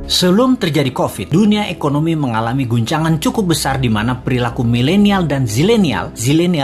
Sebelum terjadi COVID, dunia ekonomi mengalami guncangan cukup besar di mana perilaku milenial dan zilenial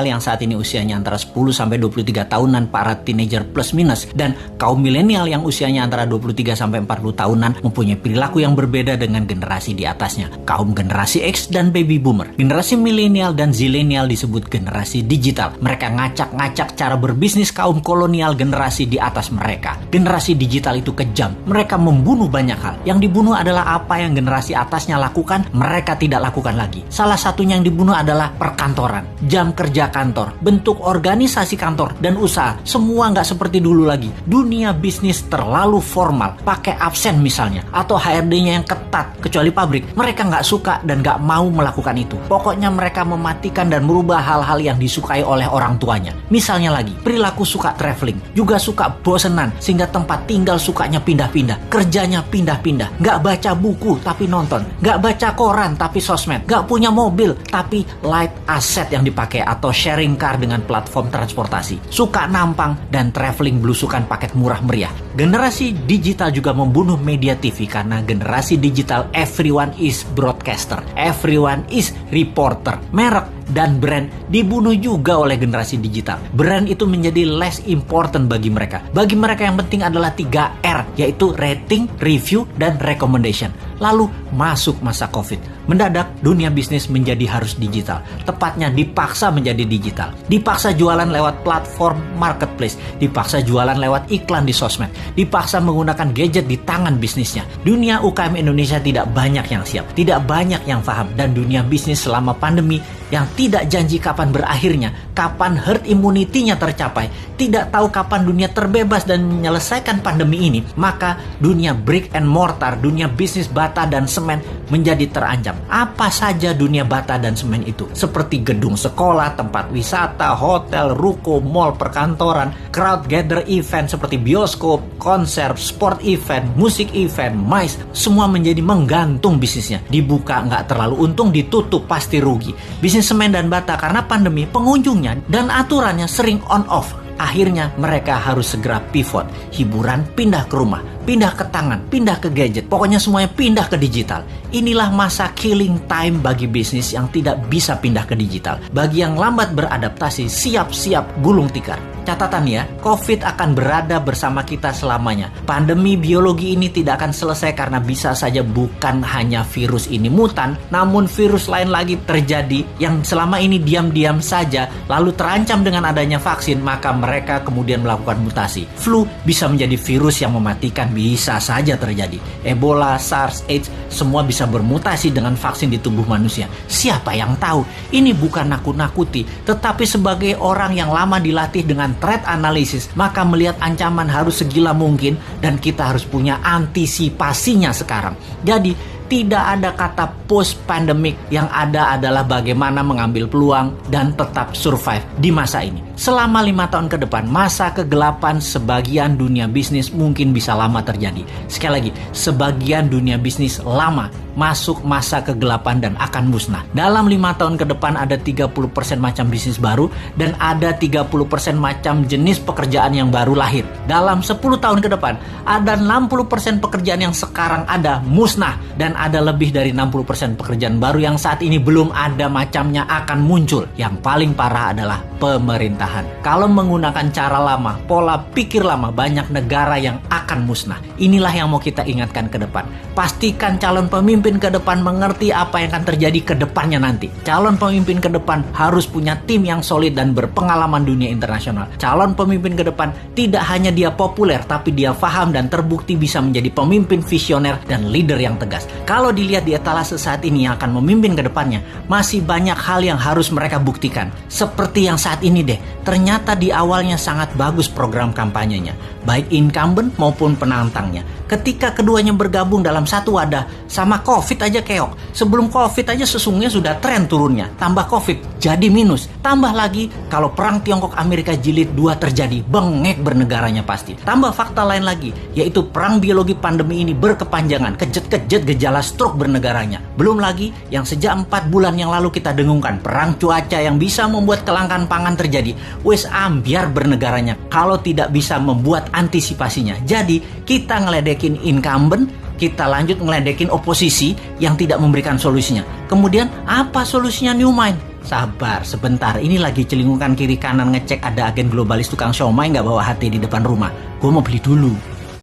yang saat ini usianya antara 10-23 tahunan, para teenager plus minus, dan kaum milenial yang usianya antara 23-40 tahunan mempunyai perilaku yang berbeda dengan generasi di atasnya, kaum generasi X dan baby boomer. Generasi milenial dan zilenial disebut generasi digital. Mereka ngacak-ngacak cara berbisnis kaum kolonial generasi di atas mereka. Generasi digital itu kejam. Mereka membunuh banyak hal. Yang dibunuh adalah apa yang generasi atasnya lakukan, mereka tidak lakukan lagi. Salah satunya yang dibunuh adalah perkantoran, jam kerja kantor, bentuk organisasi kantor dan usaha, semua nggak seperti dulu lagi. Dunia bisnis terlalu formal, pakai absen misalnya, atau HRD-nya yang ketat, kecuali pabrik. Mereka nggak suka dan nggak mau melakukan itu. Pokoknya mereka mematikan dan merubah hal-hal yang disukai oleh orang tuanya. Misalnya lagi, perilaku suka traveling, juga suka bosenan, sehingga tempat tinggal sukanya pindah-pindah, kerjanya pindah-pindah, nggak baca buku tapi nonton, nggak baca koran tapi sosmed, nggak punya mobil tapi light asset yang dipakai atau sharing car dengan platform transportasi, suka nampang dan traveling belusukan paket murah meriah. Generasi digital juga membunuh media TV karena generasi digital everyone is broadcaster, everyone is reporter. Merek dan brand dibunuh juga oleh generasi digital. Brand itu menjadi less important bagi mereka. Bagi mereka yang penting adalah 3R, yaitu rating, review, dan recommendation. Lalu masuk masa COVID. Mendadak dunia bisnis menjadi harus digital. Tepatnya dipaksa menjadi digital. Dipaksa jualan lewat platform marketplace. Dipaksa jualan lewat iklan di sosmed. Dipaksa menggunakan gadget di tangan bisnisnya. Dunia UKM Indonesia tidak banyak yang siap. Tidak banyak yang paham. Dan dunia bisnis selama pandemi yang tidak janji kapan berakhirnya, kapan herd immunity-nya tercapai, tidak tahu kapan dunia terbebas dan menyelesaikan pandemi ini, maka dunia brick and mortar, dunia bisnis bata dan semen menjadi terancam. Apa saja dunia bata dan semen itu? Seperti gedung sekolah, tempat wisata, hotel, ruko, mall, perkantoran, crowd gather event seperti bioskop, konser, sport event, musik event, MICE, semua menjadi menggantung bisnisnya. Dibuka nggak terlalu untung, ditutup pasti rugi. Bisnis semen dan bata karena pandemi, pengunjungnya dan aturannya sering on off. Akhirnya mereka harus segera pivot. Hiburan pindah ke rumah, pindah ke tangan, pindah ke gadget. Pokoknya semuanya pindah ke digital. Inilah masa killing time bagi bisnis yang tidak bisa pindah ke digital. Bagi yang lambat beradaptasi, siap-siap gulung tikar. Catatan ya, COVID akan berada bersama kita selamanya. Pandemi biologi ini tidak akan selesai karena bisa saja bukan hanya virus ini mutan, namun virus lain lagi terjadi yang selama ini diam-diam saja lalu terancam dengan adanya vaksin, maka mereka kemudian melakukan mutasi. Flu bisa menjadi virus yang mematikan, bisa saja terjadi. Ebola, SARS, AIDS, semua bisa bermutasi dengan vaksin di tubuh manusia. Siapa yang tahu? Ini bukan nakut-nakuti, tetapi sebagai orang yang lama dilatih dengan threat analysis, maka melihat ancaman harus segila mungkin dan kita harus punya antisipasinya sekarang. Jadi tidak ada kata post-pandemic, yang ada adalah bagaimana mengambil peluang dan tetap survive di masa ini. Selama 5 tahun ke depan, masa kegelapan sebagian dunia bisnis mungkin bisa lama terjadi. Sekali lagi, sebagian dunia bisnis lama masuk masa kegelapan dan akan musnah. Dalam 5 tahun ke depan ada 30% macam bisnis baru dan ada 30% macam jenis pekerjaan yang baru lahir. Dalam 10 tahun ke depan ada 60% pekerjaan yang sekarang ada musnah dan ada lebih dari 60% pekerjaan baru yang saat ini belum ada macamnya akan muncul. Yang paling parah adalah pemerintahan. Kalau menggunakan cara lama, pola pikir lama, banyak negara yang akan musnah. Inilah yang mau kita ingatkan ke depan. Pastikan calon pemimpin ke depan mengerti apa yang akan terjadi ke depannya nanti. Calon pemimpin ke depan harus punya tim yang solid dan berpengalaman dunia internasional. Calon pemimpin ke depan tidak hanya dia populer, tapi dia paham dan terbukti bisa menjadi pemimpin visioner dan leader yang tegas. Kalau dilihat di etalase saat ini yang akan memimpin ke depannya, masih banyak hal yang harus mereka buktikan. Seperti yang saat ini deh, ternyata di awalnya sangat bagus program kampanyenya, baik incumbent maupun penantangnya. Ketika keduanya bergabung dalam satu wadah, sama COVID aja keok. Sebelum COVID aja sesungguhnya sudah tren turunnya. Tambah COVID, jadi minus. Tambah lagi, kalau perang Tiongkok Amerika jilid 2 terjadi, bengek bernegaranya pasti. Tambah fakta lain lagi, yaitu perang biologi pandemi ini berkepanjangan, kejet-kejet gejala stroke bernegaranya. Belum lagi yang sejak 4 bulan yang lalu kita dengungkan, perang cuaca yang bisa membuat kelangkaan pangan terjadi. Wes ambiar bernegaranya kalau tidak bisa membuat antisipasinya. Jadi kita ngeledek ngeledekin incumbent, kita lanjut ngeledekin oposisi yang tidak memberikan solusinya. Kemudian apa solusinya New Mind? Sabar, sebentar. Ini lagi celingukan kiri kanan ngecek ada agen globalis tukang siomay nggak bawa hati di depan rumah. Gue mau beli dulu.